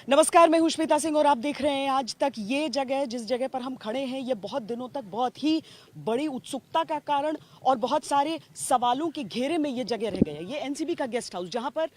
नमस्कार, मैं हूं श्वेता सिंह और आप देख रहे हैं आज तक। ये जगह, जिस जगह पर हम खड़े हैं, ये बहुत दिनों तक बहुत ही बड़ी उत्सुकता का कारण और बहुत सारे सवालों के घेरे में ये जगह रह गया। ये एनसीबी का गेस्ट हाउस, जहां पर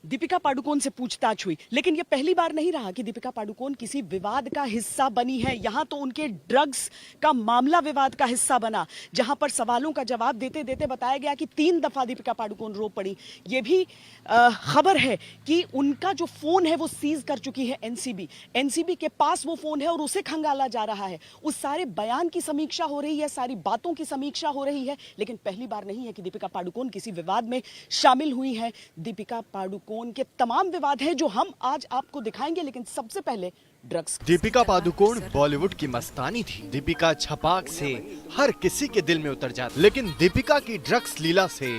दीपिका पादुकोण से पूछताछ हुई, लेकिन ये पहली बार नहीं रहा कि दीपिका पादुकोण किसी विवाद का हिस्सा बनी है। यहाँ तो उनके ड्रग्स का मामला विवाद का हिस्सा बना, जहां पर सवालों का जवाब देते देते बताया गया कि 3 दफा दीपिका पादुकोण रो पड़ी। ये भी खबर है कि उनका जो फोन है वो सीज कर चुकी है एनसीबी के पास वो फोन है और उसे खंगाला जा रहा है। उस सारे बयान की समीक्षा हो रही है, सारी बातों की समीक्षा हो रही है, लेकिन पहली बार नहीं है कि दीपिका पादुकोण किसी विवाद में शामिल हुई है। दीपिका पादुकोण के तमाम विवाद हैं जो हम आज आपको दिखाएंगे, लेकिन सबसे पहले ड्रग्स। दीपिका पादुकोण बॉलीवुड की मस्तानी थी। दीपिका छपाक से हर किसी के दिल में उतर जाती, लेकिन दीपिका की ड्रग्स लीला से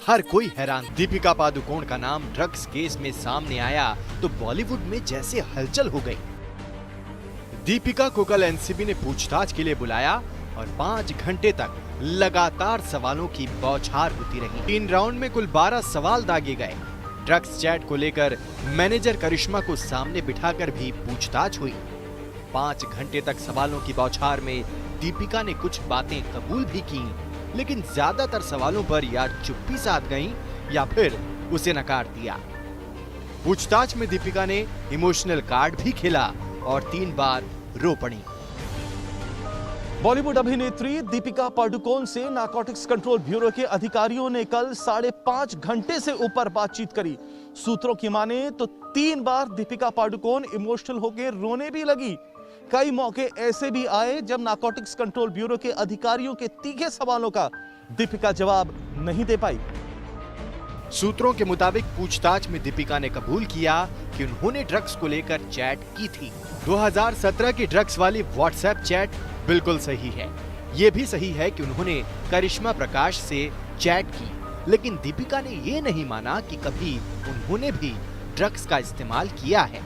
हर कोई हैरान। दीपिका पादुकोण का नाम ड्रग्स केस में सामने आया तो बॉलीवुड में जैसे हलचल हो गई। दीपिका को कल एनसीबी ने पूछताछ के लिए बुलाया और 5 घंटे तक लगातार सवालों की बौछार होती रही। 3 राउंड में कुल 12 सवाल दागे गए। ड्रग्स चैट को लेकर मैनेजर करिश्मा को सामने बिठाकर भी पूछताछ हुई। 5 घंटे तक सवालों की बौछार में दीपिका ने कुछ बातें कबूल भी की, लेकिन ज्यादातर सवालों पर या चुप्पी साध गईं या फिर उसे नकार दिया। पूछताछ में दीपिका ने इमोशनल कार्ड भी खेला और 3 बार रो पड़ी। बॉलीवुड अभिनेत्री दीपिका पादुकोण से नारकोटिक्स कंट्रोल ब्यूरो के अधिकारियों ने कल 5.5 घंटे से ऊपर बातचीत करी। सूत्रों की माने तो 3 बार दीपिका पादुकोण इमोशनल होकर रोने भी लगी। कई मौके ऐसे भी आए जब नारकोटिक्स कंट्रोल ब्यूरो के अधिकारियों के तीखे सवालों का दीपिका जवाब नहीं दे पाई। सूत्रों के मुताबिक पूछताछ में दीपिका ने कबूल किया कि उन्होंने ड्रग्स को लेकर चैट की थी। 2017 की ड्रग्स वाली व्हाट्सएप चैट बिल्कुल सही है। ये भी सही है कि उन्होंने करिश्मा प्रकाश से चैट की, लेकिन दीपिका ने ये नहीं माना कि कभी उन्होंने भी ड्रग्स का इस्तेमाल किया है।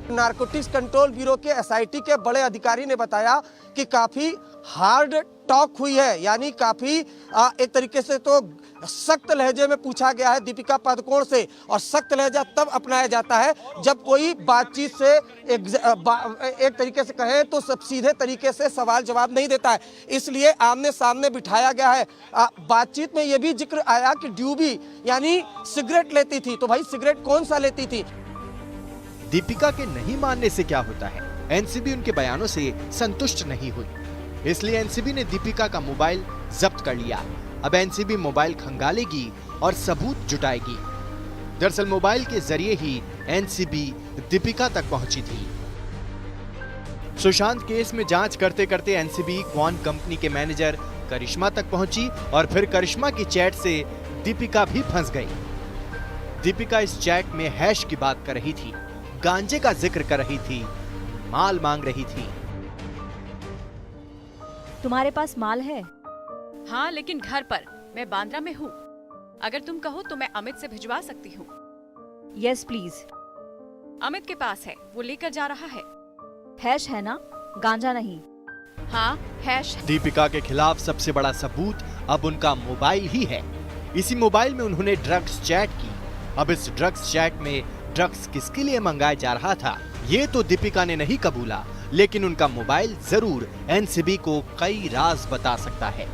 नारकोटिक्स कंट्रोल ब्यूरो के एसआईटी के बड़े अधिकारी ने बताया कि काफी हार्ड टॉक हुई है, यानी काफी एक तरीके से तो सख्त लहजे में पूछा गया है दीपिका पादुकोण से। और सख्त लहजा तब अपनाया जाता है जब कोई बातचीत से एक तरीके से कहें तो सब सीधे तरीके से सवाल जवाब नहीं देता है, इसलिए आमने सामने बिठाया गया है। बातचीत में यह भी जिक्र आया कि ड्यूबी यानी सिगरेट लेती थी, तो भाई सिगरेट कौन सा लेती थी। दीपिका के नहीं मानने से क्या होता है? एनसीबी उनके बयानों से संतुष्ट नहीं हुई, इसलिए एनसीबी ने दीपिका का मोबाइल जब्त कर लिया। अब एनसीबी मोबाइल खंगालेगी और सबूत जुटाएगी। दरअसल मोबाइल के जरिए ही एनसीबी दीपिका तक पहुंची थी। सुशांत केस में जांच करते करते एनसीबी क्वान कंपनी के मैनेजर करिश्मा तक पहुंची और फिर करिश्मा की चैट से दीपिका भी फंस गई। दीपिका इस चैट में हैश की बात कर रही थी, गांजे का जिक्र कर रही थी, माल मांग रही थी। तुम्हारे पास माल है? हाँ, लेकिन घर पर। मैं बांद्रा में हूँ। अगर तुम कहो तो मैं अमित से भिजवा सकती हूँ। Yes please. अमित के पास है, वो लेकर जा रहा है। हैश है ना, गांजा नहीं। हाँ, हैश। दीपिका के खिलाफ सबसे बड़ा सबूत अब उनका मोबाइल ही है। इसी मोबाइल में उन्होंने ड्रग्स चैट की। अब इस ड्रग्स चैट में ड्रग्स किसके लिए मंगाया जा रहा था, ये तो दीपिका ने नहीं कबूला, लेकिन उनका मोबाइल जरूर एनसीबी को कई राज बता सकता है।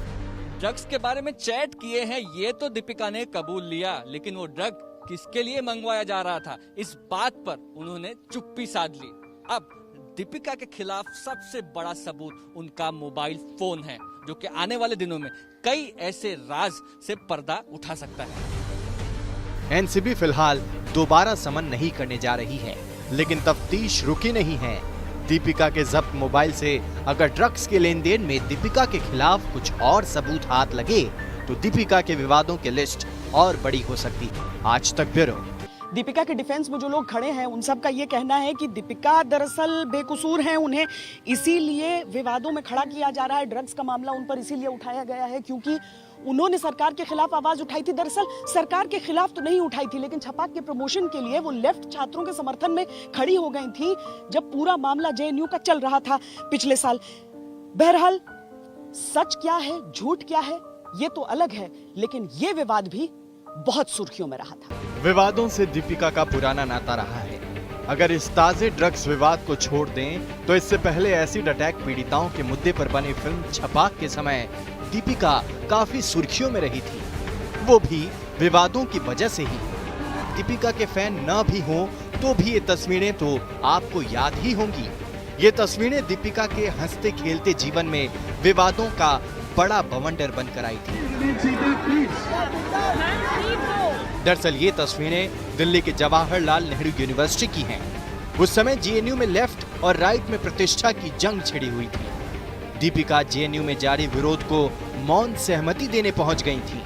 ड्रग्स के बारे में चैट किए हैं ये तो दीपिका ने कबूल लिया, लेकिन वो ड्रग किसके लिए मंगवाया जा रहा था, इस बात पर उन्होंने चुप्पी साध ली। अब दीपिका के खिलाफ सबसे बड़ा सबूत उनका मोबाइल फोन है, जो कि आने वाले दिनों में कई ऐसे राज से पर्दा उठा सकता है। एनसीबी फिलहाल दोबारा समन नहीं करने जा रही है, लेकिन तफ्तीश रुकी नहीं है। दीपिका के जब्त मोबाइल से अगर ड्रग्स के लेन देन में दीपिका के खिलाफ कुछ और सबूत हाथ लगे तो दीपिका के विवादों की लिस्ट और बड़ी हो सकती है। आज तक ब्यूरो। दीपिका के डिफेंस में जो लोग खड़े हैं उन सब का ये कहना है कि दीपिका दरअसल बेकसूर हैं, उन्हें इसीलिए विवादों में खड़ा किया जा रहा है। ड्रग्स का मामला उन पर इसीलिए उठाया गया है क्योंकि उन्होंने सरकार के खिलाफ आवाज उठाई थी। दरअसल सरकार के खिलाफ तो नहीं उठाई थी, लेकिन छपाक के प्रमोशन के लिए वो लेफ्ट छात्रों के समर्थन में खड़ी हो गई थी जब पूरा मामला जेएनयू का चल रहा था पिछले साल। बहरहाल सच क्या है, झूठ क्या है, ये तो अलग है, लेकिन ये विवाद भी बहुत सुर्खियों में रहा था। विवादों से दीपिका का पुराना नाता रहा है। अगर इस ताजे ड्रग्स विवाद को छोड़ दें तो इससे पहले एसिड अटैक पीड़िताओं के मुद्दे पर बनी फिल्म छपाक के समय दीपिका काफी सुर्खियों में रही थी, वो भी विवादों की वजह से ही। दीपिका के फैन न भी हों तो भी ये तस्वीरें तो आपको याद ही होंगी। ये तस्वीरें दीपिका के हंसते खेलते जीवन में विवादों का बड़ा बवंडर बनकर आई थी। दरअसल ये तस्वीरें दिल्ली के जवाहरलाल नेहरू यूनिवर्सिटी की हैं। उस समय जेएनयू में लेफ्ट और राइट में प्रतिष्ठा की जंग छिड़ी हुई थी। दीपिका जेएनयू में जारी विरोध को मौन सहमति देने पहुंच गई थी।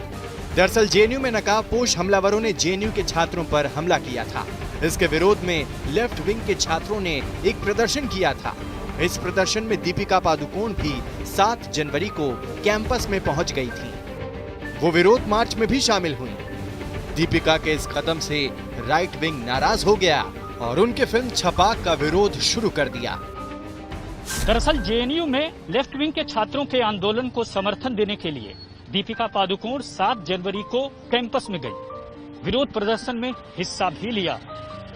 दरअसल जेएनयू में नकाबपोश हमलावरों ने जेएनयू के छात्रों पर हमला किया था। इसके विरोध में लेफ्ट विंग के छात्रों ने एक प्रदर्शन किया था। इस प्रदर्शन में दीपिका पादुकोण भी 7 जनवरी को कैंपस में पहुंच गई थी। वो विरोध मार्च में भी शामिल हुई। दीपिका के इस कदम से राइट विंग नाराज हो गया और उनके फिल्म छपाक का विरोध शुरू कर दिया। दरअसल जेएनयू में लेफ्ट विंग के छात्रों के आंदोलन को समर्थन देने के लिए दीपिका पादुकोण 7 जनवरी को कैंपस में गई। विरोध प्रदर्शन में हिस्सा भी लिया,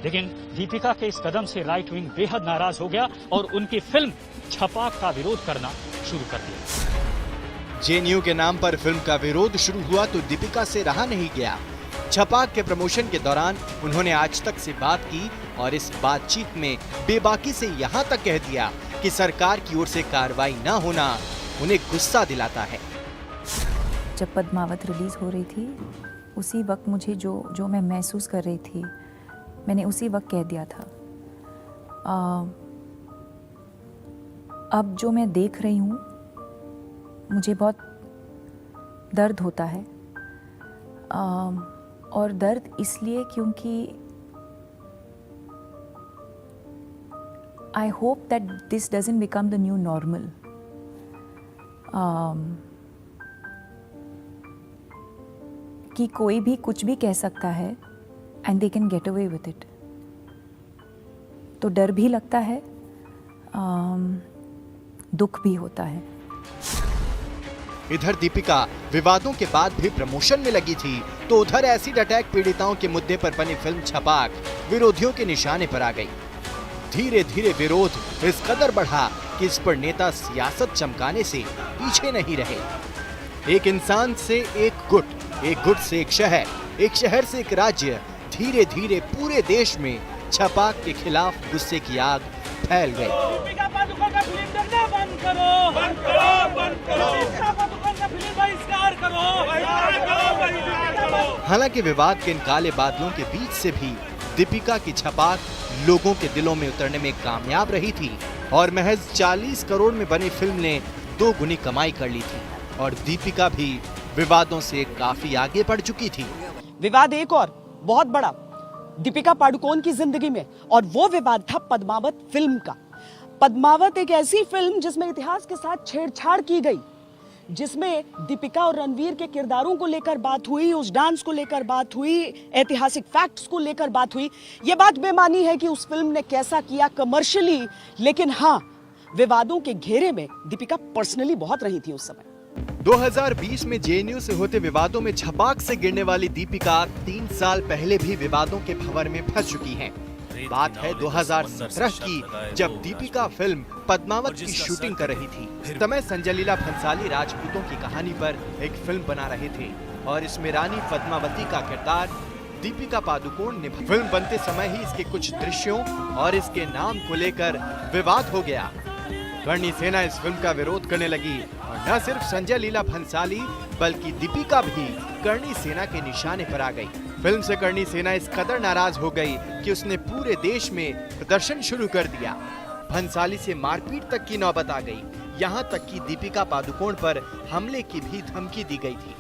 लेकिन दीपिका के इस कदम से राइट विंग बेहद नाराज हो गया और उनकी फिल्म छपाक का विरोध करना शुरू कर दिया। जेएनयू के नाम पर फिल्म का विरोध शुरू हुआ तो दीपिका से रहा नहीं गया। छपाक के प्रमोशन के दौरान उन्होंने आज तक से बात की और इस बातचीत में बेबाकी से यहाँ तक कह दिया कि सरकार की ओर से कार्रवाई न होना उन्हें गुस्सा दिलाता है। जब पद्मावत रिलीज हो रही थी उसी वक्त मुझे जो मैं महसूस कर रही थी मैंने उसी वक्त कह दिया था। अब जो मैं देख रही हूँ मुझे बहुत दर्द होता है, और दर्द इसलिए क्योंकि I hope that this doesn't become the new normal. कि कोई भी कुछ भी कह सकता है and they can get away with it. तो डर भी लगता है, दुख भी होता है। इधर दीपिका विवादों के बाद भी प्रमोशन में लगी थी तो उधर एसिड अटैक पीड़िताओं के मुद्दे पर बनी फिल्म छपाक विरोधियों के निशाने पर आ गई। धीरे धीरे विरोध इस कदर बढ़ा कि इस पर नेता सियासत चमकाने से पीछे नहीं रहे। एक इंसान से एक गुट से एक शहर से एक राज्य, धीरे धीरे पूरे देश में छपाक के खिलाफ गुस्से की आग फैल गई। हालांकि विवाद के इन काले बादलों के बीच से भी दीपिका की छपाक लोगों के दिलों में उतरने में कामयाब रही थी और महज 40 करोड़ में बनी फिल्म ने 2 गुनी कमाई कर ली थी और दीपिका भी विवादों से काफी आगे बढ़ चुकी थी। विवाद एक और बहुत बड़ा दीपिका पादुकोण की जिंदगी में, और वो विवाद था पद्मावत फिल्म का। पद्मावत एक ऐसी फिल्म जिसमें इतिहास के साथ छेड़छाड़ की गई, जिसमें दीपिका और रणवीर के किरदारों को लेकर बात हुई, उस डांस को लेकर बात हुई, ऐतिहासिक फैक्ट्स को लेकर बात हुई। ये बात बेमानी है कि उस फिल्म ने कैसा किया कमर्शियली, लेकिन हाँ, विवादों के घेरे में दीपिका पर्सनली बहुत रही थी उस समय। 2020 में जेएनयू से होते विवादों में छपाक से गिरने वाली दीपिका 3 साल पहले भी विवादों के भंवर में फंस चुकी हैं। बात है 2017 की, जब दीपिका फिल्म पद्मावत की शूटिंग कर रही थी। समय संजय लीला भंसाली राजपूतों की कहानी पर एक फिल्म बना रहे थे और इसमें रानी पद्मावती का किरदार दीपिका पादुकोण ने। फिल्म बनते समय ही इसके कुछ दृश्यों और इसके नाम को लेकर विवाद हो गया। करणी सेना इस फिल्म का विरोध करने लगी और न सिर्फ संजय लीला भंसाली बल्कि दीपिका भी करणी सेना के निशाने पर आ गई। फिल्म से करणी सेना इस कदर नाराज हो गई कि उसने पूरे देश में प्रदर्शन शुरू कर दिया। भंसाली से मारपीट तक की नौबत आ गई, यहाँ तक कि दीपिका पादुकोण पर हमले की भी धमकी दी गई थी।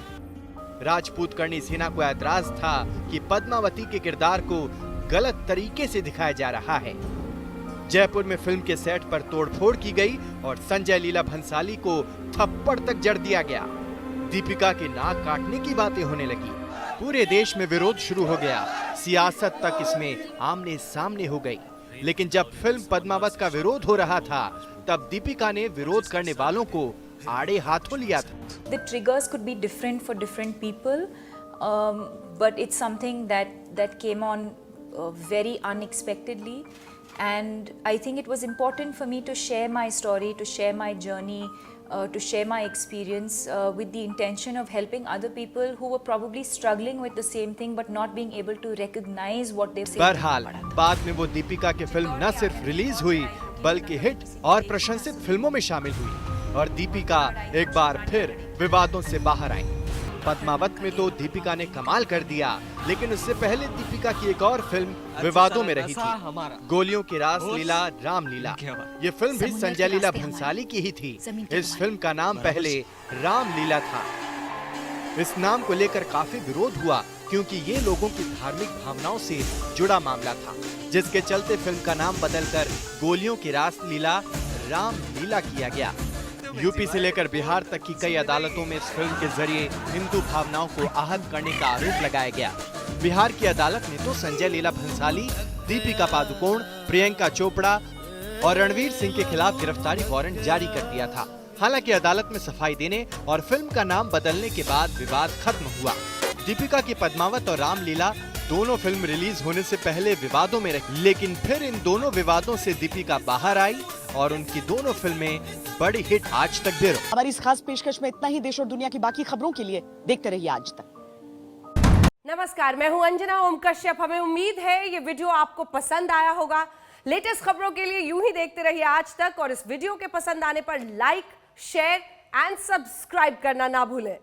राजपूत करणी सेना को ऐतराज था कि पद्मावती के किरदार को गलत तरीके से दिखाया जा रहा है। जयपुर में फिल्म के सेट पर तोड़फोड़ की गई और संजय लीला भंसाली को थप्पड़ तक जड़ दिया गया। दीपिका के नाक काटने की बातें होने लगी। पूरे देश में विरोध शुरू हो गया, सियासत तक इसमें आमने सामने हो गई। लेकिन जब फिल्म पद्मावत का विरोध हो रहा था तब दीपिका ने विरोध करने वालों को आड़े हाथों लिया था। The triggers could be different for different people, but it's something that came on very unexpectedly, and I think it was important for me to share my story, to share my journey, to share my experience with the intention of helping other people who were probably struggling with the same thing but not being able to recognize what they say. बहरहाल बाद में वो दीपिका की film न सिर्फ release हुई बल्कि hit और प्रशंसित फिल्मों में शामिल हुई और दीपिका एक बार फिर विवादों से बाहर आई। पद्मावत में तो दीपिका ने कमाल कर दिया, लेकिन उससे पहले दीपिका की एक और फिल्म विवादों में रही थी, गोलियों की रासलीला रामलीला। ये फिल्म भी संजय लीला भंसाली की ही थी। इस फिल्म का नाम पहले रामलीला था। इस नाम को लेकर काफी विरोध हुआ क्योंकि ये लोगों की धार्मिक भावनाओं से जुड़ा मामला था, जिसके चलते फिल्म का नाम बदलकर गोलियों की रासलीला रामलीला किया गया। यूपी से लेकर बिहार तक की कई अदालतों में इस फिल्म के जरिए हिंदू भावनाओं को आहत करने का आरोप लगाया गया। बिहार की अदालत ने तो संजय लीला भंसाली, दीपिका पादुकोण, प्रियंका चोपड़ा और रणवीर सिंह के खिलाफ गिरफ्तारी वारंट जारी कर दिया था। हालांकि अदालत में सफाई देने और फिल्म का नाम बदलने के बाद विवाद खत्म हुआ। दीपिका की पद्मावत और रामलीला दोनों फिल्म रिलीज होने से पहले विवादों में रही, लेकिन फिर इन दोनों विवादों से दीपिका बाहर आई और उनकी दोनों फिल्में बड़ी हिट आज तक भी रही। हमारी इस खास पेशकश में इतना ही। देश और दुनिया की बाकी खबरों के लिए देखते रहिए आज तक। नमस्कार, मैं हूं अंजना ओम कश्यप। हमें उम्मीद है ये वीडियो आपको पसंद आया होगा। लेटेस्ट खबरों के लिए यूं ही देखते रहिए आज तक और इस वीडियो के पसंद आने पर लाइक, शेयर एंड सब्सक्राइब करना ना भूलें।